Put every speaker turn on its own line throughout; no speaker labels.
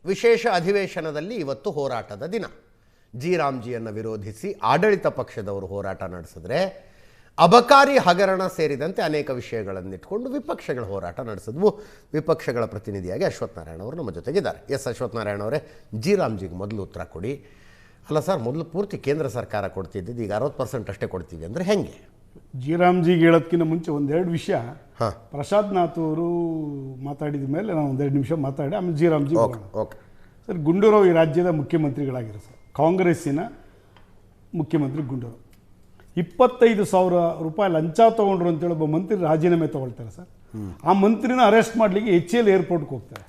ವಿಶೇಷ ಅಧಿವೇಶನದಲ್ಲಿ ಇವತ್ತು ಹೋರಾಟದ ದಿನ. ಜಿ ರಾಮ್ಜಿಯನ್ನು ವಿರೋಧಿಸಿ ಆಡಳಿತ ಪಕ್ಷದವರು ಹೋರಾಟ ನಡೆಸಿದ್ರೆ ಅಬಕಾರಿ ಹಗರಣ ಸೇರಿದಂತೆ ಅನೇಕ ವಿಷಯಗಳನ್ನಿಟ್ಕೊಂಡು ವಿಪಕ್ಷಗಳ ಹೋರಾಟ ನಡೆಸಿದ್ವು. ವಿಪಕ್ಷಗಳ ಪ್ರತಿನಿಧಿಯಾಗಿ ಅಶ್ವಥ್ ನಾರಾಯಣ ಅವರು ನಮ್ಮ ಜೊತೆಗಿದ್ದಾರೆ. ಎಸ್ ಅಶ್ವಥ್ ನಾರಾಯಣ ಅವರೇ, ಜಿ ರಾಮ್ಜಿಗೆ ಮೊದಲು ಉತ್ತರ ಕೊಡಿ. ಅಲ್ಲ ಸರ್, ಮೊದಲು ಪೂರ್ತಿ ಕೇಂದ್ರ ಸರ್ಕಾರ ಕೊಡ್ತಿದ್ದಿದ್ದು, ಈಗ 60% ಅಷ್ಟೇ ಕೊಡ್ತೀವಿ ಅಂದರೆ ಹೆಂಗೆ?
ಜಿ ರಾಮ್ಜಿಗೆ ಹೇಳೋದಕ್ಕಿಂತ ಮುಂಚೆ ಒಂದೆರಡು ವಿಷಯ ಪ್ರಸಾದ್ ನಾಥ್ ಅವರು ಮಾತಾಡಿದ ಮೇಲೆ ನಾನು ಒಂದೆರಡು ನಿಮಿಷ ಮಾತಾಡಿ ಆಮೇಲೆ G Ramji.
Okay
sir, Gundu Rao ಈ ರಾಜ್ಯದ ಮುಖ್ಯಮಂತ್ರಿಗಳಾಗಿರೋ ಸರ್, ಕಾಂಗ್ರೆಸ್ಸಿನ ಮುಖ್ಯಮಂತ್ರಿ ಗುಂಡೂರಾವ್ 25,000 ರೂಪಾಯಿ ಲಂಚ ತೊಗೊಂಡ್ರು ಅಂತೇಳಿ ಒಬ್ಬ ಮಂತ್ರಿ ರಾಜೀನಾಮೆ ತೊಗೊಳ್ತಾರೆ ಸರ್. ಆ ಮಂತ್ರಿನ ಅರೆಸ್ಟ್ ಮಾಡಲಿಕ್ಕೆ HCL ಏರ್ಪೋರ್ಟ್ಗೆ ಹೋಗ್ತಾರೆ.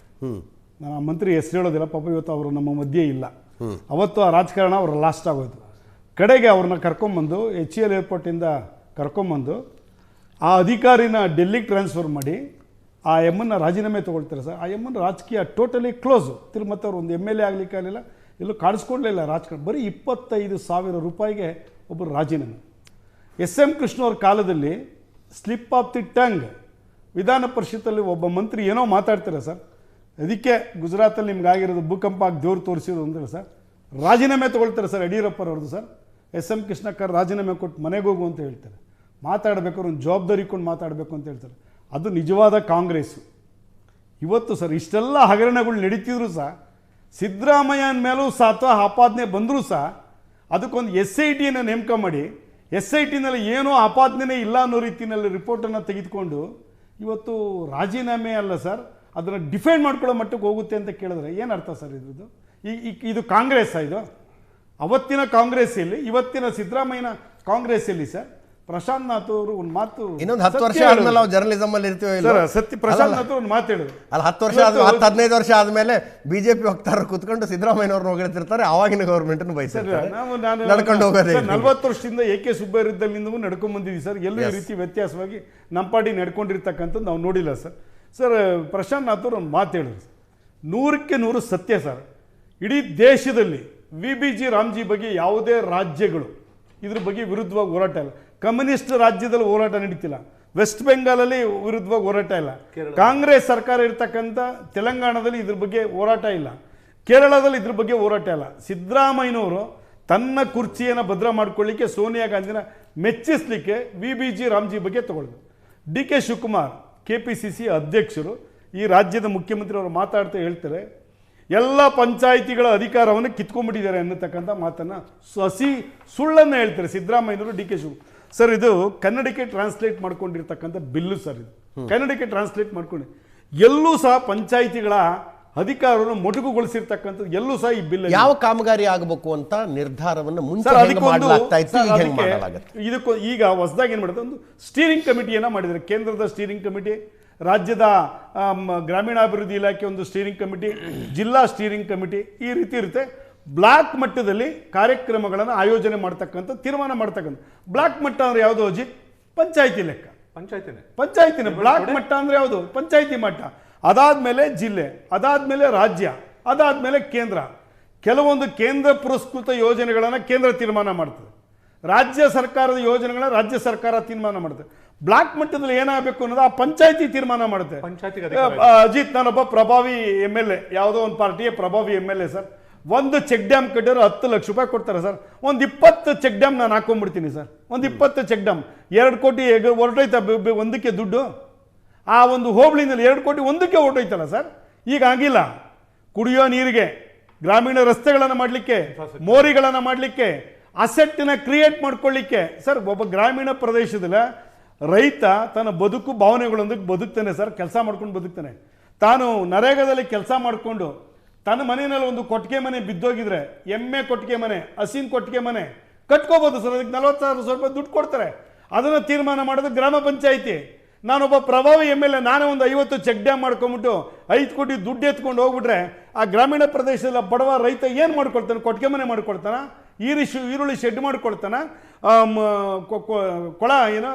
ನಾನು ಆ ಮಂತ್ರಿ ಹೆಸರು ಹೇಳೋದಿಲ್ಲ, ಪಾಪ ಇವತ್ತು ಅವರು ನಮ್ಮ ಮಧ್ಯೆ ಇಲ್ಲ. ಅವತ್ತು ಆ ರಾಜಕಾರಣ ಅವ್ರ ಲಾಸ್ಟ್ ಆಗೋಯ್ತು. ಕಡೆಗೆ ಅವ್ರನ್ನ ಕರ್ಕೊಂಬಂದು HCL ಏರ್ಪೋರ್ಟಿಂದ ಕರ್ಕೊಂಬಂದು ಆ ಅಧಿಕಾರಿನ ಡೆಲ್ಲಿಗೆ ಟ್ರಾನ್ಸ್ಫರ್ ಮಾಡಿ ಆ ಎಮ್ಮನ್ನು ರಾಜೀನಾಮೆ ತೊಗೊಳ್ತಾರೆ ಸರ್. ಆ ಎಮ್ಮನ್ನು ರಾಜಕೀಯ ಟೋಟಲಿ ಕ್ಲೋಸು. ಮತ್ತೆ ಅವ್ರು ಒಂದು MLA ಆಗಲಿಕ್ಕೆ ಆಗಲಿಲ್ಲ, ಎಲ್ಲೂ ಕಾಣಿಸ್ಕೊಳ್ಳಲಿಲ್ಲ ರಾಜಕಾರಣ. ಬರೀ 25,000 ರೂಪಾಯಿಗೆ ಒಬ್ಬರು ರಾಜೀನಾಮೆ. SM ಕೃಷ್ಣ ಅವ್ರ ಕಾಲದಲ್ಲಿ ಸ್ಲಿಪ್ ಆಫ್ ದಿ ಟಂಗ್ ವಿಧಾನ ಪರಿಷತ್ತಲ್ಲಿ ಒಬ್ಬ ಮಂತ್ರಿ ಏನೋ ಮಾತಾಡ್ತಾರೆ ಸರ್. ಅದಕ್ಕೆ ಗುಜರಾತಲ್ಲಿ ನಿಮ್ಗೆ ಆಗಿರೋದು ಭೂಕಂಪ ಆಗಿ ದೇವ್ರು ತೋರಿಸಿರೋದು ಅಂದರೆ ಸರ್, ರಾಜೀನಾಮೆ ತೊಗೊಳ್ತಾರೆ ಸರ್ ಯಡಿಯೂರಪ್ಪರವ್ರದ್ದು ಸರ್. SM ಕೃಷ್ಣಕ್ಕರ್ ರಾಜೀನಾಮೆ ಕೊಟ್ಟು ಮನೆಗೆ ಹೋಗು ಅಂತ ಹೇಳ್ತಾರೆ. ಮಾತಾಡಬೇಕಾದ್ರೆ ಒಂದು ಜವಾಬ್ದಾರಿ ಕೊಂಡು ಮಾತಾಡಬೇಕು ಅಂತ ಹೇಳ್ತಾರೆ. ಅದು ನಿಜವಾದ ಕಾಂಗ್ರೆಸ್ಸು. ಇವತ್ತು ಸರ್ ಇಷ್ಟೆಲ್ಲ ಹಗರಣಗಳು ನಡೀತಿದ್ರು ಸಹ, ಸಿದ್ದರಾಮಯ್ಯನ ಮೇಲೂ ಸಹ ಅಥವಾ ಆಪಾದನೆ ಬಂದರೂ ಸಹ ಅದಕ್ಕೊಂದು SITಯನ್ನು ನೇಮಕ ಮಾಡಿ SITನಲ್ಲಿ ಏನೋ ಆಪಾದನೆ ಇಲ್ಲ ಅನ್ನೋ ರೀತಿಯಲ್ಲಿ ರಿಪೋರ್ಟನ್ನು ತೆಗೆದುಕೊಂಡು ಇವತ್ತು ರಾಜೀನಾಮೆ ಅಲ್ಲ ಸರ್, ಅದನ್ನು ಡಿಫೆಂಡ್ ಮಾಡ್ಕೊಳ್ಳೋ ಮಟ್ಟಕ್ಕೆ ಹೋಗುತ್ತೆ ಅಂತ ಕೇಳಿದ್ರೆ ಏನು ಅರ್ಥ ಸರ್ ಇದ್ರದ್ದು? ಇದು ಕಾಂಗ್ರೆಸ್ ಇದು? ಅವತ್ತಿನ ಕಾಂಗ್ರೆಸ್ ಎಲ್ಲಿ, ಇವತ್ತಿನ ಸಿದ್ದರಾಮಯ್ಯನ ಕಾಂಗ್ರೆಸ್ ಎಲ್ಲಿ ಸರ್? ಪ್ರಶಾಂತ್ ನಾಥ್ ಅವರು ಒಂದು ಮಾತು,
ಇನ್ನೊಂದು 10 ವರ್ಷ ಆದ್ಮೇಲೆ ನಾವು ಜರ್ನಲಿಸಮ್ ಅಲ್ಲಿ ಇರ್ತೀವಿ
ಸತ್ಯ. ಪ್ರಶಾಂತ್ ನಾಥ್ ಒಂದು ಮಾತು ಹೇಳಿದ್ರು
ಅಲ್ಲ, 10 ವರ್ಷ 15 ವರ್ಷ ಆದ್ಮೇಲೆ BJP ವಕ್ತಾರರು ಕೂತ್ಕೊಂಡು ಸಿದ್ದರಾಮಯ್ಯನವ್ರನ್ನ ಹೊಗಳಿರ್ತಾರೆ, ಆವಾಗಿನ ಗವರ್ಮೆಂಟ್ ಬಯಸ್ತಾರೆ. ನಡ್ಕೊಂಡು ಹೋಗೋದೇ
40 ವರ್ಷದಿಂದ AK ಸುಬ್ಬಯ್ಯರಿಂದಲೂ ನಡ್ಕೊಂಡ್ ಬಂದಿದ್ದೀವಿ ಸರ್. ಎಲ್ಲೂ ಈ ರೀತಿ ವ್ಯತ್ಯಾಸವಾಗಿ ನಮ್ಮ ಪಾರ್ಟಿ ನಡ್ಕೊಂಡಿರ್ತಕ್ಕಂಥದ್ದು ನಾವು ನೋಡಿಲ್ಲ ಸರ್. ಸರ್, ಪ್ರಶಾಂತ್ ನಾಥ್ ಅವರು ಒಂದು ಮಾತು ಹೇಳಿದ್ರು, 100ಕ್ಕೆ 100 ಸತ್ಯ ಸರ್. ಇಡೀ ದೇಶದಲ್ಲಿ VBG ರಾಮ್ಜಿ ಬಗ್ಗೆ ಯಾವುದೇ ರಾಜ್ಯಗಳು ಇದ್ರ ಬಗ್ಗೆ ವಿರುದ್ಧವಾಗಿ ಹೋರಾಟ ಇಲ್ಲ. ಕಮ್ಯುನಿಸ್ಟ್ ರಾಜ್ಯದಲ್ಲಿ ಹೋರಾಟ ನಡೀತಿಲ್ಲ, ವೆಸ್ಟ್ ಬೆಂಗಾಲಲ್ಲಿ ವಿರುದ್ಧವಾಗಿ ಹೋರಾಟ ಇಲ್ಲ, ಕಾಂಗ್ರೆಸ್ ಸರ್ಕಾರ ಇರ್ತಕ್ಕಂಥ ತೆಲಂಗಾಣದಲ್ಲಿ ಇದ್ರ ಬಗ್ಗೆ ಹೋರಾಟ ಇಲ್ಲ, ಕೇರಳದಲ್ಲಿ ಇದ್ರ ಬಗ್ಗೆ ಹೋರಾಟ ಇಲ್ಲ. ಸಿದ್ದರಾಮಯ್ಯನವರು ತನ್ನ ಕುರ್ಚಿಯನ್ನು ಭದ್ರ ಮಾಡ್ಕೊಳ್ಳಿಕ್ಕೆ, ಸೋನಿಯಾ ಗಾಂಧಿನ ಮೆಚ್ಚಿಸಲಿಕ್ಕೆ VBG ರಾಮ್ಜಿ ಬಗ್ಗೆ ತಗೊಳ್ಳಿದ್ರು. DK ಶಿವಕುಮಾರ್ KPCC ಅಧ್ಯಕ್ಷರು, ಈ ರಾಜ್ಯದ ಮುಖ್ಯಮಂತ್ರಿ ಅವರು ಮಾತಾಡ್ತಾ ಹೇಳ್ತಾರೆ, ಎಲ್ಲ ಪಂಚಾಯಿತಿಗಳ ಅಧಿಕಾರವನ್ನು ಕಿತ್ಕೊಂಡ್ಬಿಟ್ಟಿದ್ದಾರೆ ಅನ್ನತಕ್ಕಂಥ ಮಾತನ್ನು ಸುಳ್ಳನ್ನು ಹೇಳ್ತಾರೆ ಸಿದ್ದರಾಮಯ್ಯನವರು. DK ಶಿವಕುಮಾರ್ ಸರ್, ಇದು ಕನ್ನಡಕ್ಕೆ ಟ್ರಾನ್ಸ್ಲೇಟ್ ಮಾಡ್ಕೊಂಡಿರ್ತಕ್ಕಂಥ ಬಿಲ್ಲು ಸರ್. ಇದು ಕನ್ನಡಕ್ಕೆ ಟ್ರಾನ್ಸ್ಲೇಟ್ ಮಾಡ್ಕೊಂಡು ಎಲ್ಲೂ ಸಹ ಪಂಚಾಯಿತಿಗಳ ಅಧಿಕಾರವನ್ನು ಮೊಟಕುಗೊಳಿಸಿರ್ತಕ್ಕಂಥದ್ದು ಎಲ್ಲೂ ಸಹ ಈ ಬಿಲ್
ಯಾವ ಕಾಮಗಾರಿ ಆಗಬೇಕು ಅಂತ ನಿರ್ಧಾರವನ್ನು ಮುಂಚೆ
ಇದಕ್ಕೂ ಈಗ ಹೊಸದಾಗಿ ಏನು ಮಾಡಿದ್ರೆ, ಒಂದು ಸ್ಟೀರಿಂಗ್ ಕಮಿಟಿಯನ್ನು ಮಾಡಿದ್ದಾರೆ. ಕೇಂದ್ರದ ಸ್ಟೀರಿಂಗ್ ಕಮಿಟಿ, ರಾಜ್ಯದ ಗ್ರಾಮೀಣಾಭಿವೃದ್ಧಿ ಇಲಾಖೆ ಒಂದು ಸ್ಟೀರಿಂಗ್ ಕಮಿಟಿ, ಜಿಲ್ಲಾ ಸ್ಟೀರಿಂಗ್ ಕಮಿಟಿ, ಈ ರೀತಿ ಇರುತ್ತೆ. ಬ್ಲಾಕ್ ಮಟ್ಟದಲ್ಲಿ ಕಾರ್ಯಕ್ರಮಗಳನ್ನು ಆಯೋಜನೆ ಮಾಡ್ತಕ್ಕಂಥ, ತೀರ್ಮಾನ ಮಾಡ್ತಕ್ಕಂಥ. ಬ್ಲಾಕ್ ಮಟ್ಟ ಅಂದ್ರೆ ಯಾವುದು ಅಜಿತ್? ಪಂಚಾಯಿತಿ ಲೆಕ್ಕ, ಪಂಚಾಯಿತಿನೇ ಬ್ಲಾಕ್ ಮಟ್ಟ ಅಂದ್ರೆ ಯಾವುದು? ಪಂಚಾಯಿತಿ ಮಟ್ಟ. ಅದಾದ್ಮೇಲೆ ಜಿಲ್ಲೆ, ಅದಾದ್ಮೇಲೆ ರಾಜ್ಯ, ಅದಾದ್ಮೇಲೆ ಕೇಂದ್ರ. ಕೆಲವೊಂದು ಕೇಂದ್ರ ಪುರಸ್ಕೃತ ಯೋಜನೆಗಳನ್ನು ಕೇಂದ್ರ ತೀರ್ಮಾನ ಮಾಡ್ತದೆ, ರಾಜ್ಯ ಸರ್ಕಾರದ ಯೋಜನೆಗಳನ್ನ ರಾಜ್ಯ ಸರ್ಕಾರ ತೀರ್ಮಾನ ಮಾಡುತ್ತೆ. ಬ್ಲಾಕ್ ಮಟ್ಟದಲ್ಲಿ ಏನಾಗಬೇಕು ಅನ್ನೋದು ಆ ಪಂಚಾಯಿತಿ ತೀರ್ಮಾನ ಮಾಡುತ್ತೆ. ಅಜಿತ್, ನಾನೊಬ್ಬ ಪ್ರಭಾವಿ MLA, ಯಾವುದೋ ಒಂದು ಪಾರ್ಟಿಯ ಪ್ರಭಾವಿ MLA ಸರ್. ಒಂದು ಚೆಕ್ ಡ್ಯಾಮ್ ಕಟ್ಟಿದ್ರು 10 ಲಕ್ಷ ರೂಪಾಯಿ ಕೊಡ್ತಾರೆ ಸರ್. ಒಂದು 20 ಚೆಕ್ ಡ್ಯಾಮ್ ನಾನು ಹಾಕೊಂಡ್ಬಿಡ್ತೀನಿ ಸರ್. ಒಂದು 20 ಚೆಕ್ ಡ್ಯಾಮ್ 2 ಕೋಟಿ ಹೊರಟೋಯ್ತಾ ಒಂದಕ್ಕೆ ದುಡ್ಡು? ಆ ಒಂದು ಹೋಬಳಿನಲ್ಲಿ 2 ಕೋಟಿ ಒಂದಕ್ಕೆ ಹೊರಟೋಯ್ತಲ್ಲ ಸರ್. ಈಗ ಆಗಿಲ್ಲ. ಕುಡಿಯೋ ನೀರಿಗೆ, ಗ್ರಾಮೀಣ ರಸ್ತೆಗಳನ್ನು ಮಾಡಲಿಕ್ಕೆ, ಮೋರಿಗಳನ್ನು ಮಾಡಲಿಕ್ಕೆ, ಅಸೆಟ್ನ ಕ್ರಿಯೇಟ್ ಮಾಡ್ಕೊಳ್ಳಿಕ್ಕೆ ಸರ್. ಒಬ್ಬ ಗ್ರಾಮೀಣ ಪ್ರದೇಶದಲ್ಲಿ ರೈತ ತನ್ನ ಬದುಕು ಭಾವನೆಗಳೊಂದಿಗೆ ಬದುಕ್ತಾನೆ ಸರ್, ಕೆಲಸ ಮಾಡ್ಕೊಂಡು ಬದುಕ್ತಾನೆ. ತಾನು ನರೇಗಾದಲ್ಲಿ ಕೆಲಸ ಮಾಡಿಕೊಂಡು ತನ್ನ ಮನೆಯಲ್ಲಿ ಒಂದು ಕೊಟ್ಟಿಗೆ ಮನೆ ಬಿದ್ದೋಗಿದ್ರೆ, ಎಮ್ಮೆ ಕೊಟ್ಟಿಗೆ ಮನೆ, ಹಸಿನ ಕೊಟ್ಟಿಗೆ ಮನೆ ಕಟ್ಕೋಬೋದು ಸರ್. ಅದಕ್ಕೆ 40,000 ರೂಪಾಯಿ ದುಡ್ಡು ಕೊಡ್ತಾರೆ. ಅದನ್ನು ತೀರ್ಮಾನ ಮಾಡೋದು ಗ್ರಾಮ ಪಂಚಾಯಿತಿ. ನಾನೊಬ್ಬ ಪ್ರಭಾವಿ MLA, ನಾನೇ ಒಂದು 50 ಚೆಕ್ ಡ್ಯಾಮ್ ಮಾಡ್ಕೊಂಬಿಟ್ಟು 5 ಕೋಟಿ ದುಡ್ಡು ಎತ್ಕೊಂಡು ಹೋಗ್ಬಿಟ್ರೆ ಆ ಗ್ರಾಮೀಣ ಪ್ರದೇಶದಲ್ಲಿ ಬಡವ ರೈತ ಏನು ಮಾಡ್ಕೊಳ್ತಾನೆ? ಕೊಟ್ಟಿಗೆ ಮನೆ ಮಾಡ್ಕೊಳ್ತಾನ, ಈರುಳ್ಳಿ ಶೆಡ್ ಮಾಡ್ಕೊಳ್ತಾನ, ಕೊಳ ಏನೋ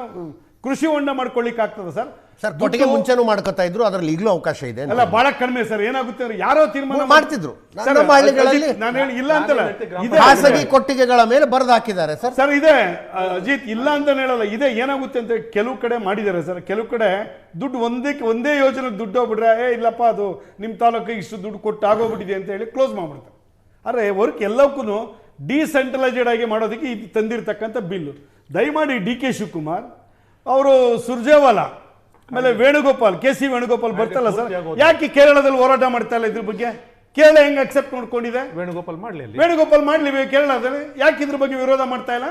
ಕೃಷಿ ಹೊಂಡ ಮಾಡ್ಕೊಳ್ಳಿಕ್ಕೆ ಆಗ್ತದೆ ಸರ್.
ಸರ್ ಕೊಟ್ಟಿಗೆ ಮುಂಚೆನೂ ಮಾಡ್ಕೊತಾ ಇದ್ರು, ಅದ್ರಲ್ಲಿ ಈಗಲೂ ಅವಕಾಶ ಇದೆ
ಅಲ್ಲ, ಬಹಳ ಕಡಿಮೆ ಸರ್. ಏನಾಗುತ್ತೆ ಅಂದ್ರೆ ಯಾರೋ ತೀರ್ಮಾನ
ಮಾಡ್ತಿದ್ರು. ನಮ್ಮ ಹಳ್ಳಿಗಳಲ್ಲಿ
ನಾನು ಹೇಳಿ ಇಲ್ಲ ಅಂತಲ್ಲ,
ಖಾಸಗಿ ಕೊಟ್ಟಿಗೆಗಳ ಮೇಲೆ ಬರೆದು ಹಾಕಿದ್ದಾರೆ ಸರ್.
ಸರ್ ಇದೆ ಅಜಿತ್, ಇಲ್ಲ ಅಂತ ಹೇಳಲ್ಲ, ಇದೆ. ಏನಾಗುತ್ತೆ ಅಂತ ಕೆಲವು ಕಡೆ ಮಾಡಿದ್ದಾರೆ ಸರ್. ಕೆಲವು ಕಡೆ ದುಡ್ಡು ಒಂದೇ ಯೋಜನೆಗೆ ದುಡ್ಡು ಹೋಗ್ಬಿಟ್ರೆ ಇಲ್ಲಪ್ಪ ಅದು ನಿಮ್ಮ ತಾಲೂಕಿಗೆ ಇಷ್ಟು ದುಡ್ಡು ಕೊಟ್ಟು ಆಗೋಗ್ಬಿಟ್ಟಿದೆ ಅಂತ ಹೇಳಿ ಕ್ಲೋಸ್ ಮಾಡ್ಬಿಡ್ತಾರೆ. ಆದರೆ ವರ್ಕ್ ಎಲ್ಲಕ್ಕೂ ಡಿಸೆಂಟ್ರಲೈಸ್ಡ್ ಆಗಿ ಮಾಡೋದಕ್ಕೆ ಇದು ತಂದಿರತಕ್ಕಂಥ ಬಿಲ್ಲು. ದಯಮಾಡಿ ಡಿ ಕೆ ಶಿವಕುಮಾರ್ ಅವರು, ಸುರ್ಜೇವಾಲಾ, ಆಮೇಲೆ ವೇಣುಗೋಪಾಲ್, ಕೆ ಸಿ ವೇಣುಗೋಪಾಲ್ ಬರ್ತಾರಲ್ಲ ಸರ್, ಯಾಕೆ ಕೇರಳದಲ್ಲಿ ಹೋರಾಟ ಮಾಡ್ತಾ ಇಲ್ಲ ಇದ್ರ ಬಗ್ಗೆ? ಕೇರಳ ಹೆಂಗ್ ಅಕ್ಸೆಪ್ಟ್ ಮಾಡ್ಕೊಂಡಿದೆ? ವೇಣುಗೋಪಾಲ್ ಮಾಡಲಿ ಕೇರಳದಲ್ಲಿ, ಯಾಕೆ ಇದ್ರ ಬಗ್ಗೆ ವಿರೋಧ ಮಾಡ್ತಾ ಇಲ್ಲ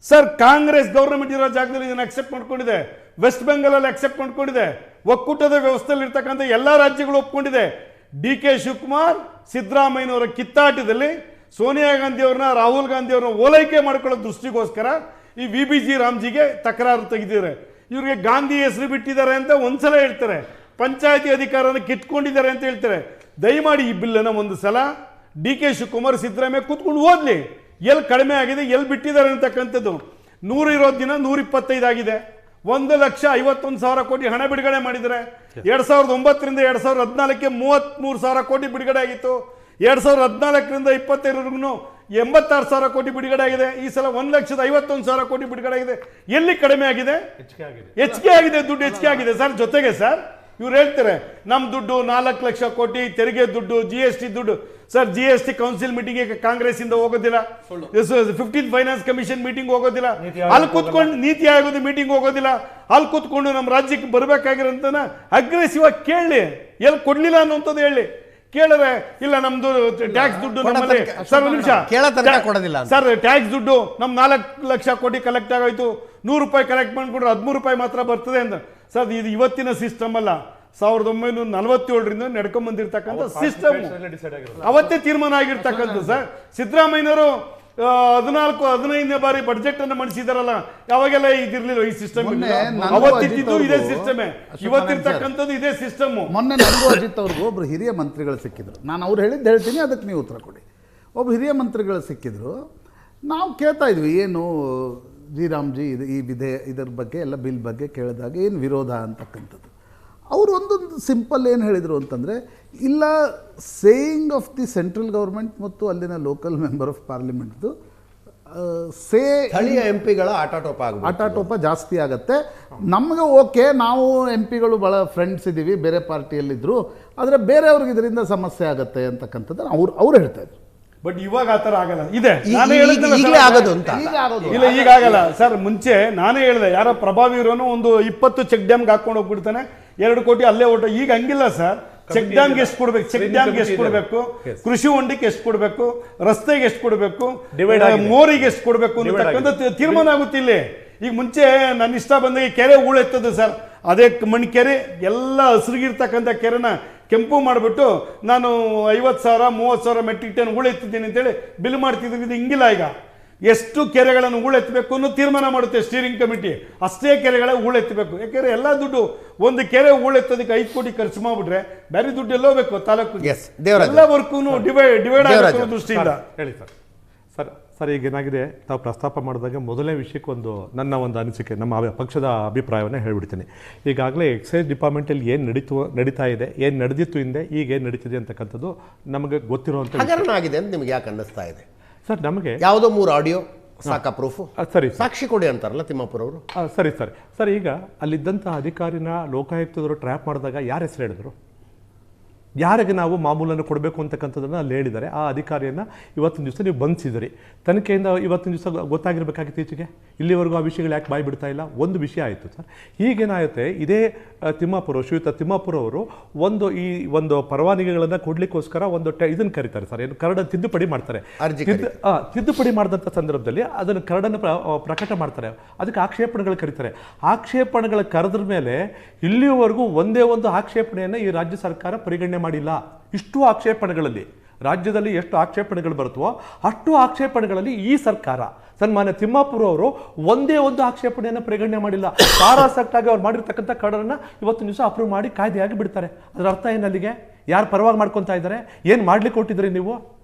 ಸರ್? ಕಾಂಗ್ರೆಸ್ ಗವರ್ನಮೆಂಟ್ ಇರೋ ಜಾಗದಲ್ಲಿ ಇದನ್ನು ಅಕ್ಸೆಪ್ಟ್ ಮಾಡ್ಕೊಂಡಿದೆ. ವೆಸ್ಟ್ ಬೆಂಗಾಲ್ ಅಲ್ಲಿ ಅಕ್ಸೆಪ್ಟ್ ಮಾಡ್ಕೊಂಡಿದೆ. ಒಕ್ಕೂಟದ ವ್ಯವಸ್ಥೆಯಲ್ಲಿ ಇರ್ತಕ್ಕಂಥ ಎಲ್ಲಾ ರಾಜ್ಯಗಳು ಒಪ್ಕೊಂಡಿದೆ. ಡಿ ಕೆ ಶಿವಕುಮಾರ್ ಸಿದ್ದರಾಮಯ್ಯನವರ ಕಿತ್ತಾಟದಲ್ಲಿ ಸೋನಿಯಾ ಗಾಂಧಿ ಅವ್ರನ್ನ, ರಾಹುಲ್ ಗಾಂಧಿ ಅವ್ರನ್ನ ಓಲೈಕೆ ಮಾಡ್ಕೊಳ್ಳೋ ದೃಷ್ಟಿಗೋಸ್ಕರ ಈ VBG ರಾಮ್ಜಿಗೆ ತಕರಾರು ತೆಗೆದಿದ್ದಾರೆ. ಇವ್ರಿಗೆ ಗಾಂಧಿ ಹೆಸರು ಬಿಟ್ಟಿದ್ದಾರೆ ಅಂತ ಒಂದ್ಸಲ ಹೇಳ್ತಾರೆ, ಪಂಚಾಯತಿ ಅಧಿಕಾರನ ಕಿತ್ಕೊಂಡಿದ್ದಾರೆ ಅಂತ ಹೇಳ್ತಾರೆ. ದಯಮಾಡಿ ಈ ಬಿಲ್ಲನ್ನು ಒಂದು ಸಲ ಡಿ ಕೆ ಶಿವಕುಮಾರ್, ಸಿದ್ದರಾಮಯ್ಯ ಕೂತ್ಕೊಂಡು ಓದ್ಲಿ, ಎಲ್ಲಿ ಕಡಿಮೆ ಆಗಿದೆ, ಎಲ್ಲಿ ಬಿಟ್ಟಿದ್ದಾರೆ ಅಂತಕ್ಕಂಥದ್ದು. 100 ಇರೋದು ದಿನ 125 ಆಗಿದೆ. 1,51,000 ಕೋಟಿ ಹಣ ಬಿಡುಗಡೆ ಮಾಡಿದ್ದಾರೆ. 2009ರಿಂದ 2014ಕ್ಕೆ 33,000 ಕೋಟಿ ಬಿಡುಗಡೆ ಆಗಿತ್ತು. 2014ರಿಂದ 25ವರೆಗೂ 86,000 ಕೋಟಿ ಬಿಡುಗಡೆ ಆಗಿದೆ. ಈ ಸಲ 1,51,000 ಕೋಟಿ ಬಿಡುಗಡೆ ಆಗಿದೆ. ಎಲ್ಲಿ ಕಡಿಮೆ ಆಗಿದೆ? ಹೆಚ್ಚಿಗೆ ಆಗಿದೆ, ದುಡ್ಡು ಹೆಚ್ಚಿಗೆ ಆಗಿದೆ ಸರ್. ಜೊತೆಗೆ ಸರ್ ಇವ್ರು ಹೇಳ್ತಾರೆ ನಮ್ಮ ದುಡ್ಡು 4 ಲಕ್ಷ ಕೋಟಿ ತೆರಿಗೆ ದುಡ್ಡು, GST ದುಡ್ಡು. Sir GST council meeting Congress ಇಂದ ಹೋಗೋದಿಲ್ಲ, 15th ಫೈನಾನ್ಸ್ ಕಮಿಷನ್ ಮೀಟಿಂಗ್ ಹೋಗೋದಿಲ್ಲ, ಅಲ್ಲಿ ಕೂತ್ಕೊಂಡು ನೀತಿ ಆಯೋಗದ ಮೀಟಿಂಗ್ ಹೋಗೋದಿಲ್ಲ. ಅಲ್ಲಿ ಕೂತ್ಕೊಂಡು ನಮ್ಮ ರಾಜ್ಯಕ್ಕೆ ಬರಬೇಕಾಗಿರೋಂತ ಅಗ್ರೆಸಿವ್ ಆಗಿ ಕೇಳಿ, ಎಲ್ಲಿ ಕೊಡ್ಲಿಲ್ಲ ಅನ್ನೋಂಥದ್ದು ಹೇಳಿ. ಕೇಳಿದ್ರೆ ಇಲ್ಲ ನಮ್ದು ಟ್ಯಾಕ್ಸ್ ದುಡ್ಡು ನಮ್ಮಲ್ಲಿ ಸರ್, ಒಂದು ನಿಮಿಷ,
ಕೊಡೋದಿಲ್ಲ
ಸರ್. ಟ್ಯಾಕ್ಸ್ ದುಡ್ಡು ನಮ್ 4 ಲಕ್ಷ ಕೋಟಿ ಕಲೆಕ್ಟ್ ಆಗೋಯ್ತು, 100 ರೂಪಾಯಿ ಕಲೆಕ್ಟ್ ಮಾಡ್ಕೊಂಡ್ರೆ 13 ರೂಪಾಯಿ ಮಾತ್ರ ಬರ್ತದೆ ಅಂತ. ಸರ್ ಇದು ಇವತ್ತಿನ ಸಿಸ್ಟಮ್ ಅಲ್ಲ, 1947ರಿಂದ ನಡ್ಕೊಂಡ್ ಬಂದಿರತಕ್ಕಂಥ ಸಿಸ್ಟಮ್. ಅವತ್ತೇ ತೀರ್ಮಾನ ಆಗಿರ್ತಕ್ಕಂಥ ಸರ್. ಸಿದ್ದರಾಮಯ್ಯನವರು 14-15ನೇ ಬಾರಿ ಬಡ್ಜೆಟ್ ಅನ್ನು ಮಂಡಿಸಿದಾರಲ್ಲ, ಯಾವಾಗೆಲ್ಲ ಇದಿರ್ಲಿಲ್ಲ ಈ ಸಿಸ್ಟಮ್. ಅವತ್ತಿದ್ದು ಇದೇ ಸಿಸ್ಟಮ್, ಇವತ್ತಿರ್ತಕ್ಕಂಥದ್ದು ಇದೇ ಸಿಸ್ಟಮ್.
ಮೊನ್ನೆ ನನಗೂ ಅಜಿತ್ ಅವ್ರಿಗೂ ಒಬ್ರು ಹಿರಿಯ ಮಂತ್ರಿಗಳು ಸಿಕ್ಕಿದ್ರು. ನಾನು ಅವ್ರು ಹೇಳಿದ್ದು ಹೇಳ್ತೀನಿ, ಅದಕ್ಕೆ ನೀವು ಉತ್ತರ ಕೊಡಿ. ಒಬ್ಬ ಹಿರಿಯ ಮಂತ್ರಿಗಳು ಸಿಕ್ಕಿದ್ರು. ನಾವು ಕೇಳ್ತಾ ಇದ್ವಿ ಏನು ಜಿ ರಾಮ್ಜಿ ಇದರ ಬಗ್ಗೆ ಎಲ್ಲ ಬಿಲ್ ಬಗ್ಗೆ ಕೇಳಿದಾಗ ಏನು ವಿರೋಧ ಅಂತಕ್ಕಂಥದ್ದು. ಅವರು ಒಂದೊಂದು ಸಿಂಪಲ್ ಏನು ಹೇಳಿದರು ಅಂತಂದರೆ, ಇಲ್ಲ saying of the central government ಮತ್ತು ಅಲ್ಲಿನ ಲೋಕಲ್ ಮೆಂಬರ್ ಆಫ್ ಪಾರ್ಲಿಮೆಂಟ್ದು
ಸ್ಥಳೀಯ MP ಗಳ
ಆಟಾಟೋಪ ಜಾಸ್ತಿ ಆಗುತ್ತೆ. ನಮಗೆ ಓಕೆ, ನಾವು MP ಗಳು ಭಾಳ ಫ್ರೆಂಡ್ಸ್ ಇದ್ದೀವಿ, ಬೇರೆ ಪಾರ್ಟಿಯಲ್ಲಿದ್ದರು, ಆದರೆ ಬೇರೆಯವ್ರಿಗೆ ಇದರಿಂದ ಸಮಸ್ಯೆ ಆಗುತ್ತೆ ಅಂತಕ್ಕಂಥದ್ದನ್ನು ಅವ್ರು ಹೇಳ್ತಾ ಇದ್ರು.
ಬಟ್ ಇವಾಗ ಆತರ ಆಗಲ್ಲ. ಇದೆ ಇಲ್ಲ, ಈಗ ಆಗಲ್ಲ ಸರ್. ಮುಂಚೆ ನಾನೇ ಹೇಳಿದೆ, ಯಾರೋ ಪ್ರಭಾವಿ ಇರೋನು ಒಂದು 20 ಚೆಕ್ ಡ್ಯಾಮ್ಗೆ ಹಾಕೊಂಡು ಹೋಗ್ಬಿಡ್ತಾನೆ, 2 ಕೋಟಿ ಅಲ್ಲೇ ಓಟು. ಈಗ ಹಂಗಿಲ್ಲ ಸರ್. ಚೆಕ್ ಡ್ಯಾಮ್ಗೆ ಎಷ್ಟು ಕೊಡ್ಬೇಕು, ಚೆಕ್ ಡ್ಯಾಮ್ಗೆ ಎಷ್ಟು ಕೊಡಬೇಕು, ಕೃಷಿ ಹೊಂಡಕ್ಕೆ ಎಷ್ಟು ಕೊಡಬೇಕು, ರಸ್ತೆಗೆ ಎಷ್ಟು ಕೊಡಬೇಕು, ಮೋರಿಗೆ ಎಷ್ಟು ಕೊಡಬೇಕು ಅಂತಕ್ಕಂಥ ತೀರ್ಮಾನ ಆಗುತ್ತೆ ಇಲ್ಲಿ. ಈಗ ಮುಂಚೆ ನನ್ನ ಇಷ್ಟ ಬಂದಾಗ ಕೆರೆ ಹೂಳೆತ್ತದು ಸರ್, ಅದೇ ಮಣ್ಣು ಕೆರೆ ಎಲ್ಲ ಹಸಿರಿಗಿರ್ತಕ್ಕಂಥ ಕೆರೆನ ಕೆಂಪು ಮಾಡಿಬಿಟ್ಟು ನಾನು 50,000 30,000 ಮೆಟ್ರಿಕ್ ಟನ್ ಹೂಳೆತ್ತಿದ್ದೀನಿ ಅಂತೇಳಿ ಬಿಲ್ ಮಾಡ್ತಿದ್ದೀನಿ. ಇದು ಹಿಂಗಿಲ್ಲ. ಈಗ ಎಷ್ಟು ಕೆರೆಗಳನ್ನು ಹೂಳೆತ್ತಬೇಕು ಅನ್ನೋ ತೀರ್ಮಾನ ಮಾಡುತ್ತೆ ಸ್ಟೀರಿಂಗ್ ಕಮಿಟಿ. ಅಷ್ಟೇ ಕೆರೆಗಳ ಹೂಳೆತ್ತಬೇಕು. ಯಾಕೆಂದ್ರೆ ಎಲ್ಲ ದುಡ್ಡು ಒಂದು ಕೆರೆ ಹೂಳೆತ್ತೋದಕ್ಕೆ 5 ಕೋಟಿ ಖರ್ಚು ಮಾಡಿಬಿಟ್ರೆ ಬೇರೆ ದುಡ್ಡು ಎಲ್ಲೋ ಬೇಕು ತಾಲೂಕು. ಎಲ್ಲ ವರ್ಕು ಡಿವೈಡ್ ಆಗೋ ದೃಷ್ಟಿಯಿಂದ
ಹೇಳಿ ಸರ್. ಸರ್ ಈಗ ಏನಾಗಿದೆ, ತಾವು ಪ್ರಸ್ತಾಪ ಮಾಡಿದಾಗ ಮೊದಲನೇ ವಿಷಯಕ್ಕೆ ನನ್ನ ಒಂದು ಅನಿಸಿಕೆ, ನಮ್ಮ ಪಕ್ಷದ ಅಭಿಪ್ರಾಯವನ್ನು ಹೇಳ್ಬಿಡ್ತೀನಿ. ಈಗಾಗಲೇ ಎಕ್ಸೈಸ್ ಡಿಪಾರ್ಟ್ಮೆಂಟಲ್ಲಿ ಏನು ನಡೀತಾ ಇದೆ, ಏನು ನಡೆದಿತ್ತು ಹಿಂದೆ, ಈಗ ಏನು ನಡೀತಿದೆ ಅಂತಕ್ಕಂಥದ್ದು ನಮಗೆ ಗೊತ್ತಿರುವಂಥ
ಆಗಿದೆ ಅಂತ ನಿಮ್ಗೆ ಯಾಕೆ ಅನ್ನಿಸ್ತಾ ಇದೆ
ಸರ್? ನಮಗೆ
ಯಾವುದೋ 3 ಆಡಿಯೋ ಸಾಕ ಪ್ರೂಫ್,
ಸರಿ,
ಸಾಕ್ಷಿ ಕೊಡಿ ಅಂತಾರಲ್ಲ ತಿಮ್ಮಾಪುರ ಅವರು.
ಸರಿ ಸರ್. ಈಗ ಅಲ್ಲಿದ್ದಂಥ ಅಧಿಕಾರಿನ ಲೋಕಾಯುಕ್ತದವರು ಟ್ರ್ಯಾಪ್ ಮಾಡಿದಾಗ ಯಾರ ಹೆಸರು ಹೇಳಿದ್ರು, ಯಾರಿಗೆ ನಾವು ಮಾಮೂಲನ್ನು ಕೊಡಬೇಕು ಅಂತಕ್ಕಂಥದ್ದನ್ನು ಅಲ್ಲಿ ಹೇಳಿದ್ದಾರೆ. ಆ ಅಧಿಕಾರಿಯನ್ನು ಇವತ್ತಿನ ದಿವಸ ನೀವು ಬಂಧಿಸಿದಿರಿ. ತನಿಖೆಯಿಂದ ಇವತ್ತಿನ ದಿವಸ ಗೊತ್ತಾಗಿರಬೇಕಾಗಿತ್ತು ಈಚೆಗೆ. ಇಲ್ಲಿವರೆಗೂ ಆ ವಿಷಯಗಳು ಯಾಕೆ ಬಾಯಿ ಬಿಡ್ತಾ ಇಲ್ಲ? ಒಂದು ವಿಷಯ ಆಯಿತು ಸರ್. ಈಗೇನಾಗುತ್ತೆ, ಇದೇ ಶ್ರೀಯುತ ತಿಮ್ಮಾಪುರ ಅವರು ಒಂದು ಪರವಾನಗಿಗಳನ್ನು ಕೊಡಲಿಕ್ಕೋಸ್ಕರ ಇದನ್ನು ಕರೀತಾರೆ ಸರ್, ಏನು ಕರಡ ತಿದ್ದುಪಡಿ ಮಾಡ್ತಾರೆ. ತಿದ್ದುಪಡಿ ಮಾಡಿದಂಥ ಸಂದರ್ಭದಲ್ಲಿ ಅದನ್ನು ಕರಡನ್ನು ಪ್ರಕಟ ಮಾಡ್ತಾರೆ. ಅದಕ್ಕೆ ಆಕ್ಷೇಪಣೆಗಳು ಕರೀತಾರೆ. ಆಕ್ಷೇಪಣೆಗಳ ಕರೆದ್ರ ಮೇಲೆ ಇಲ್ಲಿಯವರೆಗೂ ಒಂದೇ ಒಂದು ಆಕ್ಷೇಪಣೆಯನ್ನು ಈ ರಾಜ್ಯ ಸರ್ಕಾರ ಪರಿಗಣನೆ ಮಾಡಿಲ್ಲ. ಇಷ್ಟು ಆಕ್ಷೇಪಣೆಗಳಲ್ಲಿ ರಾಜ್ಯದಲ್ಲಿ ಎಷ್ಟು ಆಕ್ಷೇಪಣೆಗಳು ಬರುತ್ತವೋ ಅಷ್ಟು ಆಕ್ಷೇಪಣೆಗಳಲ್ಲಿ ಈ ಸರ್ಕಾರ, ಸನ್ಮಾನ್ಯ ತಿಮ್ಮಾಪುರ ಅವರು ಒಂದೇ ಒಂದು ಆಕ್ಷೇಪಣೆಯನ್ನು ಪರಿಗಣನೆ ಮಾಡಿಲ್ಲ. ಸಾರಾಸಟ್ಟಾಗಿ ಅವ್ರು ಮಾಡಿರ್ತಕ್ಕಂಥ ಕರಡನ್ನು ಇವತ್ತು ದಿವಸ ಅಪ್ರೂವ್ ಮಾಡಿ ಕಾಯ್ದೆಯಾಗಿ ಬಿಡ್ತಾರೆ. ಅದರ ಅರ್ಥ ಏನು? ಅಲ್ಲಿಗೆ ಯಾರು ಪರವಾಗಿ ಮಾಡ್ಕೊತಾ ಇದ್ದಾರೆ? ಏನು ಮಾಡ್ಲಿಕ್ಕೆ ಕೊಟ್ಟಿದ್ರಿ ನೀವು?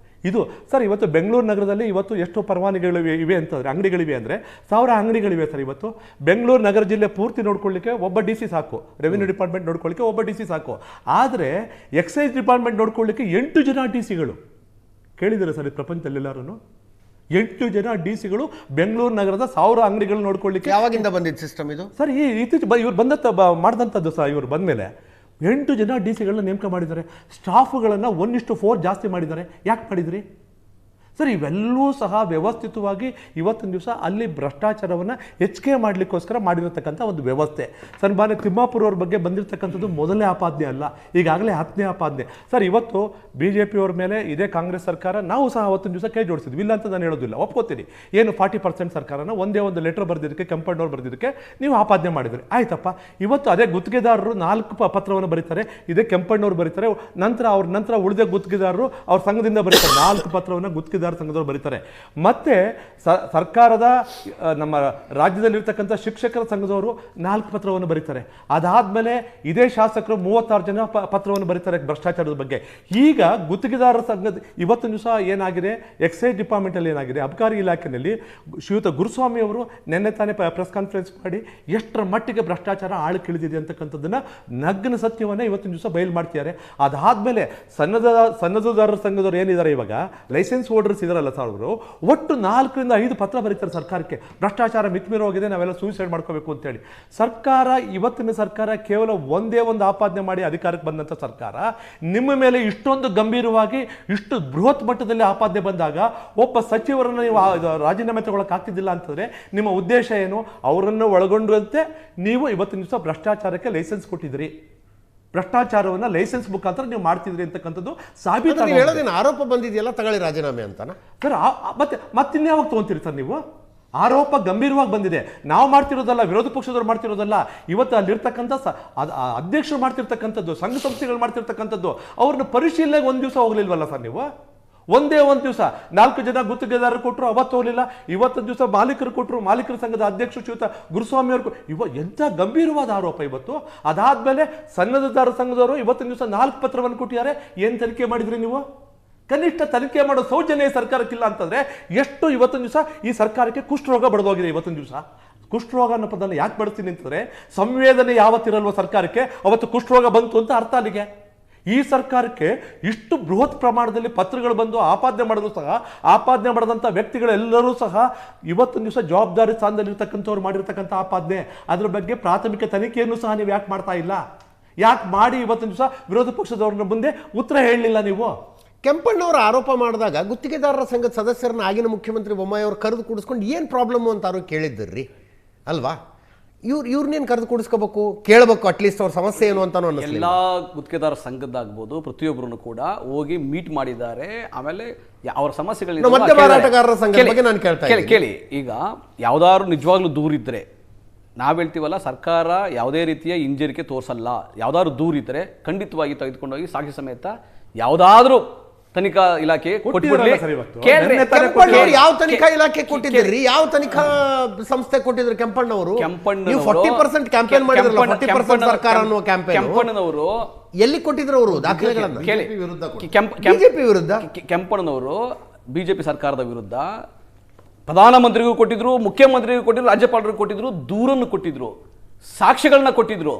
ಇದು ಸರ್ ಇವತ್ತು ಬೆಂಗಳೂರು ನಗರದಲ್ಲಿ ಇವತ್ತು ಎಷ್ಟು ಪರವಾನಗಿಗಳಿವೆ ಇವೆ ಅಂತಂದರೆ ಅಂಗಡಿಗಳಿವೆ ಅಂದರೆ 1000 ಅಂಗಡಿಗಳಿವೆ ಸರ್. ಇವತ್ತು ಬೆಂಗಳೂರು ನಗರ ಜಿಲ್ಲೆ ಪೂರ್ತಿ ನೋಡ್ಕೊಳ್ಳಿಕ್ಕೆ ಒಬ್ಬ ಡಿ ಸಿ ಸಾಕು, ರೆವಿನ್ಯೂ ಡಿಪಾರ್ಟ್ಮೆಂಟ್ ನೋಡ್ಕೊಳ್ಳಿಕ್ಕೆ ಒಬ್ಬ ಡಿ ಸಿ ಸಾಕು. ಆದರೆ ಎಕ್ಸೈಸ್ ಡಿಪಾರ್ಟ್ಮೆಂಟ್ ನೋಡ್ಕೊಳ್ಳಿಕ್ಕೆ 8 ಜನ ಡಿ ಸಿಗಳು. ಕೇಳಿದ್ದೀರಾ ಸರ್ ಇದು ಪ್ರಪಂಚದಲ್ಲೆಲ್ಲರೂ? 8 ಜನ ಡಿ ಸಿಗಳು ಬೆಂಗಳೂರು ನಗರದ 1000 ಅಂಗಡಿಗಳು ನೋಡ್ಕೊಳ್ಳಿಕ್ಕೆ.
ಯಾವಾಗಿಂದ ಬಂದಿದ್ದು ಸಿಸ್ಟಮ್ ಇದು
ಸರ್ ಈ ಇತ್ತೀಚೆಗೆ ಇವ್ರು ಮಾಡಿದಂಥದ್ದು ಸಹ ಇವರು ಬಂದಮೇಲೆ 8 ಜನ ಡಿ ಸಿಗಳನ್ನ ನೇಮಕ ಮಾಡಿದ್ದಾರೆ. ಸ್ಟಾಫ್ಗಳನ್ನು 1:4 ಜಾಸ್ತಿ ಮಾಡಿದ್ದಾರೆ. ಯಾಕೆ ಮಾಡಿದ್ರಿ ಸರ್? ಇವೆಲ್ಲವೂ ಸಹ ವ್ಯವಸ್ಥಿತವಾಗಿ ಇವತ್ತಿನ ದಿವಸ ಅಲ್ಲಿ ಭ್ರಷ್ಟಾಚಾರವನ್ನು ಹೆಚ್ಚಿಗೆ ಮಾಡಲಿಕ್ಕೋಸ್ಕರ ಮಾಡಿರತಕ್ಕಂಥ ಒಂದು ವ್ಯವಸ್ಥೆ. ಸನ್ಮಾನ್ಯ ತಿಮ್ಮಾಪುರ ಅವ್ರ ಬಗ್ಗೆ ಬಂದಿರತಕ್ಕಂಥದ್ದು ಮೊದಲನೇ ಆಪಾದನೆ ಅಲ್ಲ, ಈಗಾಗಲೇ 10ನೇ ಆಪಾದನೆ. ಸರ್ ಇವತ್ತು ಬಿ ಜೆ ಪಿಯವ್ರ ಮೇಲೆ ಇದೇ ಕಾಂಗ್ರೆಸ್ ಸರ್ಕಾರ ನಾವು ಸಹ ಅವತ್ತಿನ ದಿವಸ ಕೈ ಜೋಡಿಸಿದ್ವಿ, ಇಲ್ಲ ಅಂತ ನಾನು ಹೇಳೋದಿಲ್ಲ, ಒಪ್ಕೋತೀನಿ. ಏನು 40% ಸರ್ಕಾರನ ಒಂದೇ ಒಂದು ಲೆಟರ್ ಬರೆದಿದ್ದಕ್ಕೆ, ಕೆಂಪಣ್ಣವ್ರು ಬರೆದಿದ್ದಕ್ಕೆ ನೀವು ಆಪಾದನೆ ಮಾಡಿದ್ರಿ, ಆಯ್ತಪ್ಪ. ಇವತ್ತು ಅದೇ ಗುತ್ತಿಗೆದಾರರು 4 ಪತ್ರವನ್ನು ಬರೀತಾರೆ, ಇದೇ ಕೆಂಪಣ್ಣವ್ರು ಬರೀತಾರೆ, ನಂತರ ಉಳಿದ ಗುತ್ತಿಗೆದಾರರು ಅವ್ರ ಸಂಘದಿಂದ ಬರೀತಾರೆ, 4 ಪತ್ರವನ್ನು ಗುತ್ತಿಗೆದಾರ ಸಂಘದವರು ಬರೀತಾರೆ. ಮತ್ತೆ ಸರ್ಕಾರದ ನಮ್ಮ ರಾಜ್ಯದಲ್ಲಿರ್ತಕ್ಕಂಥ ಶಿಕ್ಷಕರ ಸಂಘದವರು 4 ಪತ್ರವನ್ನು ಬರೀತಾರೆ. ಅದಾದ್ಮೇಲೆ ಇದೇ ಶಾಸಕರು 36 ಜನ ಪತ್ರವನ್ನು ಬರೀತಾರೆ ಭ್ರಷ್ಟಾಚಾರದ ಬಗ್ಗೆ. ಈಗ ಗುತ್ತಿಗೆದಾರರ ಸಂಘದ ಇವತ್ತಿನ ದಿವಸ ಏನಾಗಿದೆ, ಎಕ್ಸೈಸ್ ಡಿಪಾರ್ಟ್ಮೆಂಟ್ ಅಲ್ಲಿ ಏನಾಗಿದೆ, ಅಬಕಾರಿ ಇಲಾಖೆಯಲ್ಲಿ ಶ್ರೀಯುತ ಗುರುಸ್ವಾಮಿ ಅವರು ನಿನ್ನೆ ತಾನೇ ಪ್ರೆಸ್ ಕಾನ್ಫರೆನ್ಸ್ ಮಾಡಿ ಎಷ್ಟರ ಮಟ್ಟಿಗೆ ಭ್ರಷ್ಟಾಚಾರ ಆಳಕ್ಕಿಳಿದಿದೆ ಅಂತಕ್ಕಂಥದ್ದನ್ನ ನಗ್ನ ಸತ್ಯವನ್ನ ಇವತ್ತಿನ ದಿವಸ ಬಯಲು ಮಾಡ್ತಿದ್ದಾರೆ. ಅದಾದ್ಮೇಲೆ ಸನ್ನದುದಾರರ ಸಂಘದವರು ಏನಿದ್ದಾರೆ, ಇವಾಗ ಲೈಸೆನ್ಸ್ ಹೋಲ್ಡರ್ಸ್ ಇದಾರಲ್ಲ ಸರ್, ಅವರು ಒಟ್ಟು 4 ರಿಂದ 5 ಪತ್ರ ಬರೀತಾರೆ ಸರ್ಕಾರಕ್ಕೆ, ಭ್ರಷ್ಟಾಚಾರ ಮಿತಿಮೀರೋಗಿದೆ, ನಾವೆಲ್ಲ ಸೂಸೈಡ್ ಮಾಡ್ಕೋಬೇಕು ಅಂತೇಳಿ. ಸರ್ಕಾರ ಇವತ್ತಿನ ಸರ್ಕಾರ ಕೇವಲ ಒಂದೇ ಒಂದು ಆಪಾದನೆ ಮಾಡಿ ಅಧಿಕಾರಕ್ಕೆ ಬಂದಂಥ ಸರ್ಕಾರ ನಿಮ್ಮ ಮೇಲೆ ಇಷ್ಟೊಂದು ಗಂಭೀರವಾಗಿ ಇಷ್ಟು ಬೃಹತ್ ಮಟ್ಟದಲ್ಲಿ ಆಪಾದನೆ ಬಂದಾಗ ಒಬ್ಬ ಸಚಿವರನ್ನು ನೀವು ರಾಜೀನಾಮೆ ತಗೊಳಕ್ ಆಗ್ತಿದ್ದಿಲ್ಲ ಅಂತಂದ್ರೆ ನಿಮ್ಮ ಉದ್ದೇಶ ಏನು? ಅವರನ್ನು ಒಳಗೊಂಡಂತೆ ನೀವು ಇವತ್ತಿನ ದಿವಸ ಭ್ರಷ್ಟಾಚಾರಕ್ಕೆ ಲೈಸೆನ್ಸ್ ಕೊಟ್ಟಿದ್ರಿ, ಭ್ರಷ್ಟಾಚಾರವನ್ನ ಲೈಸೆನ್ಸ್ ಮುಖಾಂತರ ನೀವು ಮಾಡ್ತಿದ್ರಿ ಅಂತಕ್ಕಂಥದ್ದು ಸಾಬೀತು.
ಹೇಳೋದೇನು ಆರೋಪ ಬಂದಿದೆಯಲ್ಲ, ತಗೊಳ್ಳಿ ರಾಜೀನಾಮೆ ಅಂತಾನ ಸರ್?
ಮತ್ತಿನ್ಯಾವಾಗ ತಗೊಂತೀರಿ ಸರ್ ನೀವು? ಆರೋಪ ಗಂಭೀರವಾಗಿ ಬಂದಿದೆ, ನಾವು ಮಾಡ್ತಿರೋದಲ್ಲ, ವಿರೋಧ ಪಕ್ಷದವ್ರು ಮಾಡ್ತಿರೋದಲ್ಲ, ಇವತ್ತು ಅಲ್ಲಿರ್ತಕ್ಕಂಥ ಅಧ್ಯಕ್ಷರು ಮಾಡ್ತಿರ್ತಕ್ಕಂಥದ್ದು, ಸಂಘ ಸಂಸ್ಥೆಗಳು ಮಾಡ್ತಿರ್ತಕ್ಕಂಥದ್ದು, ಅವ್ರನ್ನ ಪರಿಶೀಲನೆಗೆ ಒಂದು ದಿವಸ ಹೋಗ್ಲಿಲ್ವಲ್ಲ ಸರ್ ನೀವು? ಒಂದೇ ಒಂದು ದಿವಸ 4 ಜನ ಗುತ್ತಿಗೆದಾರರು ಕೊಟ್ಟರು, ಅವತ್ತು ಹೋಗಲಿಲ್ಲ. ಇವತ್ತೊಂದು ದಿವಸ ಮಾಲೀಕರು ಕೊಟ್ಟರು, ಮಾಲೀಕರ ಸಂಘದ ಅಧ್ಯಕ್ಷರು ಶ್ರೀಯುತ ಗುರುಸ್ವಾಮಿ ಅವರು ಎಂಥ ಗಂಭೀರವಾದ ಆರೋಪ ಇವತ್ತು. ಅದಾದ್ಮೇಲೆ ಸನ್ನದುದಾರರ ಸಂಘದವರು ಇವತ್ತಿನ ದಿವಸ 4 ಪತ್ರವನ್ನು ಕೊಟ್ಟಿದ್ದಾರೆ. ಏನು ತನಿಖೆ ಮಾಡಿದ್ರಿ ನೀವು? ಕನಿಷ್ಠ ತನಿಖೆ ಮಾಡೋ ಸೌಜನ್ಯ ಸರ್ಕಾರಕ್ಕಿಲ್ಲ ಅಂತಂದ್ರೆ ಎಷ್ಟು ಇವತ್ತಿನ ದಿವಸ ಈ ಸರ್ಕಾರಕ್ಕೆ ಕುಷ್ಠರೋಗ ಬಡದೋಗಿದೆ. ಇವತ್ತಿನ ದಿವಸ ಕುಷ್ಠರೋಗ ಅನ್ನೋ ಪದನ ಯಾಕೆ ಬಳಸ್ತೀನಿ ಅಂತಂದ್ರೆ, ಸಂವೇದನೆ ಯಾವತ್ತಿರಲ್ವ ಸರ್ಕಾರಕ್ಕೆ ಅವತ್ತು ಕುಷ್ಠರೋಗ ಬಂತು ಅಂತ ಅರ್ಥ ಅಲ್ಲಿಗೆ. ಈ ಸರ್ಕಾರಕ್ಕೆ ಇಷ್ಟು ಬೃಹತ್ ಪ್ರಮಾಣದಲ್ಲಿ ಪತ್ರಗಳು ಬಂದು ಆಪಾದನೆ ಮಾಡಿದ್ರು ಸಹ, ಆಪಾದನೆ ಮಾಡಿದಂಥ ವ್ಯಕ್ತಿಗಳೆಲ್ಲರೂ ಸಹ ಇವತ್ತಿನ ದಿವಸ ಜವಾಬ್ದಾರಿ ಸ್ಥಾನದಲ್ಲಿರ್ತಕ್ಕಂಥವ್ರು ಮಾಡಿರ್ತಕ್ಕಂಥ ಆಪಾದನೆ, ಅದ್ರ ಬಗ್ಗೆ ಪ್ರಾಥಮಿಕ ತನಿಖೆಯನ್ನು ಸಹ ನೀವು ಯಾಕೆ ಮಾಡ್ತಾ ಇಲ್ಲ? ಯಾಕೆ ಮಾಡಿ ಇವತ್ತಿನ ದಿವಸ ವಿರೋಧ ಪಕ್ಷದವ್ರನ್ನ ಮುಂದೆ ಉತ್ತರ ಹೇಳಲಿಲ್ಲ ನೀವು?
ಕೆಂಪಣ್ಣವರು ಆರೋಪ ಮಾಡಿದಾಗ ಗುತ್ತಿಗೆದಾರರ ಸಂಘದ ಸದಸ್ಯರನ್ನ ಆಗಿನ ಮುಖ್ಯಮಂತ್ರಿ ಬೊಮ್ಮಾಯಿ ಅವರು ಕರೆದು ಕೂಡಿಸ್ಕೊಂಡು ಏನು ಪ್ರಾಬ್ಲಮ್ ಅಂತ ಅವರು ಕೇಳಿದ್ರಿ ಅಲ್ವಾ? ಇವ್ರನ್ನೇನು ಕರೆದು ಕೂಡಿಸ್ಕೋಬೇಕು, ಕೇಳಬೇಕು, ಅಟ್ಲೀಸ್ಟ್ ಅವ್ರ ಸಮಸ್ಯೆ ಏನು ಅಂತ.
ಎಲ್ಲ ಗುತ್ತಿಗೆದಾರ ಸಂಘದ್ದಾಗ್ಬೋದು ಪ್ರತಿಯೊಬ್ಬರನ್ನು ಕೂಡ ಹೋಗಿ ಮೀಟ್ ಮಾಡಿದ್ದಾರೆ. ಆಮೇಲೆ ಅವ್ರ ಸಮಸ್ಯೆಗಳು
ಮಧ್ಯ ಮಾರಾಟಗಾರರ ಸಂಘದ ಬಗ್ಗೆ ನಾನು ಕೇಳ್ತಾ ಇದ್ದೀನಿ.
ಕೇಳಿ, ಈಗ ಯಾವ್ದಾದ್ರು ನಿಜವಾಗ್ಲೂ ದೂರಿದ್ರೆ ನಾವು ಹೇಳ್ತೀವಲ್ಲ, ಸರ್ಕಾರ ಯಾವುದೇ ರೀತಿಯ ಹಿಂಜರಿಕೆ ತೋರಿಸಲ್ಲ. ಯಾವ್ದಾದ್ರು ದೂರಿದ್ರೆ ಖಂಡಿತವಾಗಿ ತೆಗೆದುಕೊಂಡೋಗಿ ಸಾಕ್ಷಿ ಸಮೇತ ಯಾವುದಾದ್ರೂ ತನಿಖಾ ಇಲಾಖೆ ಕೊಟ್ಬಿಡ್ಲಿ.
ಯಾವ ತನಿಖಾ ಇಲಾಖೆ ಕೊಟ್ಟಿದ್ರಿ? ಯಾವ ತನಿಖಾ ಸಂಸ್ಥೆ ಕೊಟ್ಟಿದ್ರು ಕೆಂಪಣ್ಣವರು? 40% ಕ್ಯಾಂಪೇನ್ ಮಾಡಿದ್ರಲ್ಲ, 40% ಸರ್ಕಾರ ಅನ್ನುವ ಕ್ಯಾಂಪೇನ್
ಕೆಂಪಣ್ಣನವರು
ಎಲ್ಲಿ ಕೊಟ್ಟಿದ್ರು? ಅವರು ದಾಖಲೆಗಳನ್ನು
ಬಿಜೆಪಿ ವಿರುದ್ಧ ಕೆಂಪಣ್ಣನವರು ಬಿಜೆಪಿ ಸರ್ಕಾರದ ವಿರುದ್ಧ ಪ್ರಧಾನಮಂತ್ರಿಗೂ ಕೊಟ್ಟಿದ್ರು, ಮುಖ್ಯಮಂತ್ರಿಗೂ ಕೊಟ್ಟಿದ್ರು, ರಾಜ್ಯಪಾಲರಿಗೂ ಕೊಟ್ಟಿದ್ರು, ದೂರನ್ನು ಕೊಟ್ಟಿದ್ರು, ಸಾಕ್ಷ್ಯಗಳನ್ನ ಕೊಟ್ಟಿದ್ರು.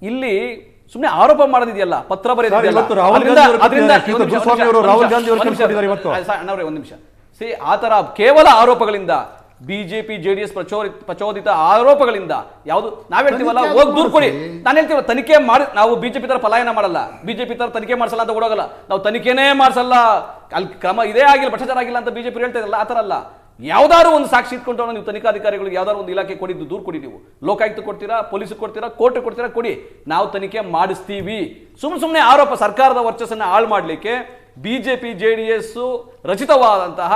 ಇಲ್ಲಿ ಸುಮ್ಮನೆ ಆರೋಪ ಮಾಡೋದಿದೆಯಲ್ಲ, ಪತ್ರ ಬರೆದಿದೆಯಲ್ಲ, ಒಂದು ನಿಮಿಷ ಸಿ, ಆ ತರ ಕೇವಲ ಆರೋಪಗಳಿಂದ ಬಿಜೆಪಿ ಜೆಡಿಎಸ್ ಪ್ರಚೋದಿತ ಆರೋಪಗಳಿಂದ ಯಾವುದು ನಾವ್ ಹೇಳ್ತೀವಲ್ಲ, ಹೋಗಿ ದೂರ ಕೊಡಿ. ನಾನು ಹೇಳ್ತೀವಲ್ಲ, ತನಿಖೆ ಮಾಡಿ, ನಾವು ಬಿಜೆಪಿ ತರ ಪಲಾಯನ ಮಾಡಲ್ಲ, ಬಿಜೆಪಿ ತರ ತನಿಖೆ ಮಾಡಿಸಲ್ಲ ಅಂತ ಕೊಡೋಗಲ್ಲ, ನಾವು ತನಿಖೆನೇ ಮಾಡಿಸಲ್ಲ, ಅಲ್ಲಿ ಕ್ರಮ ಇದೇ ಆಗಿಲ್ಲ, ಭ್ರಷ್ಟಾಚಾರ ಆಗಿಲ್ಲ ಅಂತ ಬಿಜೆಪಿ ಹೇಳ್ತಾ ಇರಲ್ಲ. ಆ ತರ ಅಲ್ಲ, ಯಾವ್ದಾದ್ರು ಒಂದು ಸಾಕ್ಷಿ ಇಟ್ಕೊಂಡು ನೀವು ತನಿಖಾಧಿಕಾರಿಗಳಿಗೆ ಯಾವ್ದಾದ್ರು ಒಂದು ಇಲಾಖೆ ಕೊಡಿದ್ದು ದೂರ ಕೊಡಿ. ನೀವು ಲೋಕಾಯುಕ್ತ ಕೊಡ್ತೀರಾ, ಪೊಲೀಸ್ ಕೊಡ್ತೀರಾ, ಕೋರ್ಟ್ ಕೊಡ್ತೀರಾ, ಕೊಡಿ, ನಾವು ತನಿಖೆ ಮಾಡಿಸ್ತೀವಿ. ಸುಮ್ಮನೆ ಆರೋಪ ಸರ್ಕಾರದ ವರ್ಚಸ್ಸನ್ನ ಹಾಳು ಮಾಡ್ಲಿಕ್ಕೆ ಬಿಜೆಪಿ ಜೆಡಿಎಸ್ ರಚಿತವಾದಂತಹ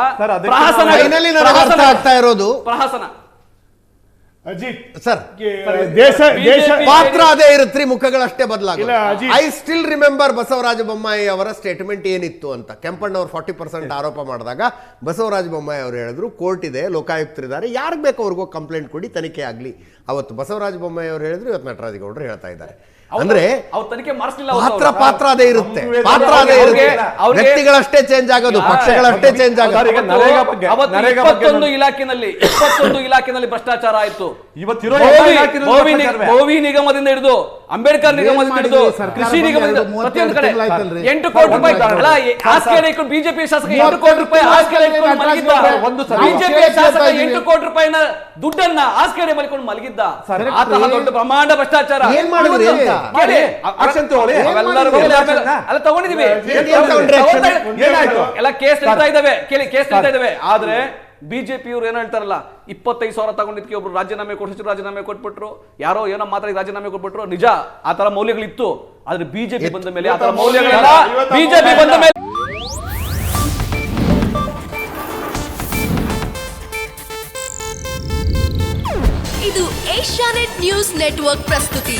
ಪ್ರಹಸನ
ಅಜಿತ್
ಸರ್,
ದೇಶ
ಪಾತ್ರ ಅದೇ ಇರುತ್ತೆ, ಮುಖಗಳಷ್ಟೇ ಬದಲಾಗಿಲ್ಲ. I still remember Basavaraj Bommai ಅವರ ಸ್ಟೇಟ್ಮೆಂಟ್ ಏನಿತ್ತು ಅಂತ. ಕೆಂಪಣ್ಣವ್ರು 40% ಆರೋಪ ಮಾಡಿದಾಗ ಬಸವರಾಜ ಬೊಮ್ಮಾಯಿ ಅವರು ಹೇಳಿದ್ರು, ಕೋರ್ಟ್ ಇದೆ, ಲೋಕಾಯುಕ್ತರಿದ್ದಾರೆ, ಯಾರಿಗೆ ಬೇಕು ಅವ್ರಿಗೂ ಕಂಪ್ಲೇಂಟ್ ಕೊಡಿ, ತನಿಖೆ ಆಗಲಿ. ಅವತ್ತು ಬಸವರಾಜ ಬೊಮ್ಮಾಯಿ ಅವರು ಹೇಳಿದ್ರು, ಇವತ್ತು ನಟರಾಜಗೌಡರು ಹೇಳ್ತಾ ಇದ್ದಾರೆ. ಅಂದ್ರೆ
ಅವ್ರು ತನಿಖೆ ಮಾಡಿಸ್ಲಿಲ್ಲ
ಪಾತ್ರ ಅದೇ ಇರುತ್ತೆ, ಪಾತ್ರ ಅದೇ
ಅವ್ರಿಗೆ-
ಇರುತ್ತೆ.
ಅವ್ರಿಗೆ-
ವ್ಯಕ್ತಿಗಳಷ್ಟೇ ಚೇಂಜ್ ಆಗೋದು, ಪಕ್ಷಗಳಷ್ಟೇ ಚೇಂಜ್ ಆಗೋದು.
ಈಗ ನರೇಗಾ ಬಗ್ಗೆ- ನರೇಗಾ ಬಗ್ಗೆ
21 ಇಲಾಖೆನಲ್ಲಿ ಭ್ರಷ್ಟಾಚಾರ ಆಯ್ತು.
ಇವತ್ತಿರೋ
ಭೋವಿ ನಿಗಮದಿಂದ ಹಿಡಿದು ಅಂಬೇಡ್ಕರ್ ನಿಗಮದಿಂದ ಹಿಡಿದು ಕೃಷಿ ನಿಗಮದಿಂದ ಪ್ರತಿಯೊಂದು ಕಡೆ 8 ಕೋಟಿ ರೂಪಾಯಿ ಹಾಸಿಗೆ ಇಟ್ಕೊಂಡು ಬಿಜೆಪಿ ಶಾಸಕ 8 ಕೋಟಿ ರೂಪಾಯಿ ಹಾಸಿಗೆ ಇಟ್ಕೊಂಡು ಮಲಗಿದ್ದ. ಬಿಜೆಪಿ ಶಾಸಕ 8 ಕೋಟಿ ರೂಪಾಯಿನ ದುಡ್ಡನ್ನ ಹಾಸಿಗೆ ಮಲಿಕೊಂಡು ಮಲಗಿದ್ದ. ಆತಹ ದೊಡ್ಡ ಬ್ರಹ್ಮಾಂಡ ಭ್ರಷ್ಟಾಚಾರ
ಏನ್ ಮಾಡಿದ್ರಿ ಅಂತ?
ಕೇಳಿ.
ಆಕ್ಷನ್ ತಗೊಳ್ಳಿ.
ಅವೆಲ್ಲರೂ ಅಲ್ಲ ತಗೊಂಡಿದೀವಿ,
ಏನ್ ತಗೊಂಡ್ರಿ action?
ಏನಾಯ್ತು?
ಎಲ್ಲ ಕೇಸ್ ನಡೀತಾ ಇದಾವೆ, ಕೇಸ್ ನಡೀತಾ ಇದಾವೆ. ಆದ್ರೆ ಬಿಜೆಪಿ ಅವ್ರು ಏನೋ ಹೇಳ್ತಾರಲ್ಲ, 25,000 ತಗೊಂಡಿದ್ಕೆ ಒಬ್ರು ರಾಜೀನಾಮೆ ಕೊಟ್ಟು ರಾಜೀನಾಮೆ ಕೊಟ್ಬಿಟ್ರು, ಯಾರೋ ಏನೋ ಮಾತ್ರ ರಾಜೀನಾಮೆ ಕೊಟ್ಬಿಟ್ರು. ನಿಜ ಆ ತರ ಮೌಲ್ಯಗಳಿತ್ತು, ಆದ್ರೆ ಬಿಜೆಪಿ ಬಂದ ಮೇಲೆ ಆ ತರ ಮೌಲ್ಯಗಳೆಲ್ಲ ಬಿಜೆಪಿ ಬಂದ ಮೇಲೆ
ಇದು ಏಷ್ಯಾನೆಟ್ ನ್ಯೂಸ್ ನೆಟ್ವರ್ಕ್ ಪ್ರಸ್ತುತಿ.